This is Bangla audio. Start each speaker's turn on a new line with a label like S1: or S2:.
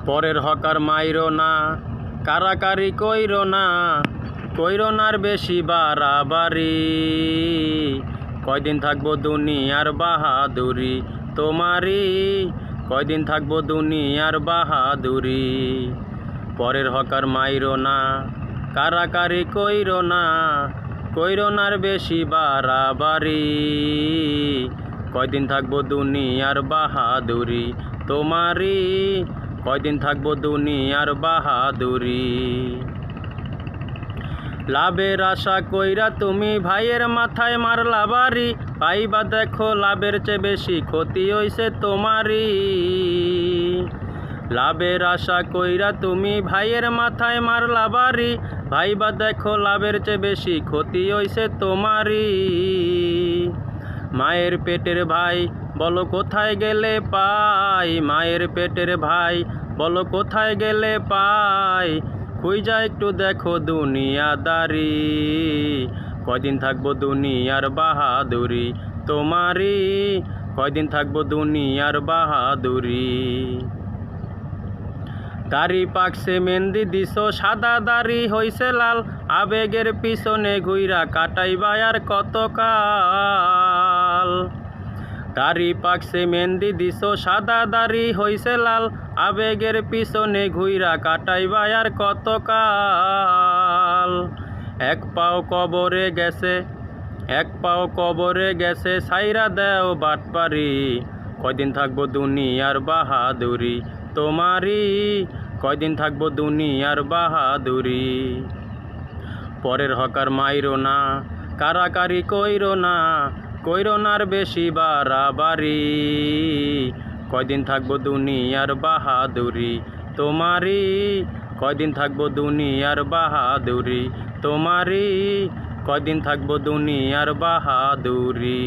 S1: পরের হকার মাইরো না, কারাকারি কইরো না, কইরো নার বেশি বাড়াবাড়ি। কয়দিন থাকবো দুনিয়ার বাহাদুরি তোমারি, কয়দিন থাকবো দুনিয়ার বাহাদুরি। পরের হকার মাইরো না, কারাকারি কইরো না, কইরো নার বেশি বাড়াবাড়ি। কয়দিন থাকবো দুনিয়ার বাহাদুরি তোমারি, কয়দিন থাকবো দুনিয়ার বাহাদুরি। লাভের আশা কইরা তুমি ভাইয়ের মাথায় মারলা বাড়ি, পাইবা দেখো লাভের চেয়ে বেশি ক্ষতি হইছে তোমারই। লাভের আশা কইরা তুমি ভাইয়ের মাথায় মারলা বাড়ি, ভাইবা দেখো লাভের চেয়ে বেশি ক্ষতি হইছে তোমারই। মায়ের পেটের ভাই বলো কোথায় গেলে পাই, মায়ের পেটের ভাই বলো কোথায় গেলে পাই। খুঁজা একটু দেখো দুনিয়াদারি, কয়দিন থাকবো দুনিয়ার বাহাদুরি তোমারি, কয়দিন থাকবো দুনিয়ার বাহাদুরি। দাড়ি পাকছে মেহেন্দি দিছো সাদা, দাড়ি হইছে লাল, আবেগের পিছনে ঘুইরা কাটাইবা আর কত কাল। দাড়ি পাকছে মেহেন্দি দিছো সাদা, দাড়ি হইছে লাল, আবেগের পিছনে ঘুইরা কাটাইবা আর কত কাল। এক পাও কবরে গেছে, এক পাও কবরে গেছে, সাইরা দেও বাটপারি। কয়দিন থাকবো দুনিয়ার বাহাদুরি তোমারি, কয়দিন থাকবো দুনিয়ার বাহাদুরি। পরের হকার মাইরো না, কারাকারি কইরো না, কইরো নার বেশি বাড়াবাড়ি। কয়দিন থাকবো দুনিয়ার বাহাদুরি তোমারি, কয়দিন থাকবো দুনিয়ার বাহাদুরি তোমারি, কয়দিন থাকবো দুনিয়ার বাহাদুরি।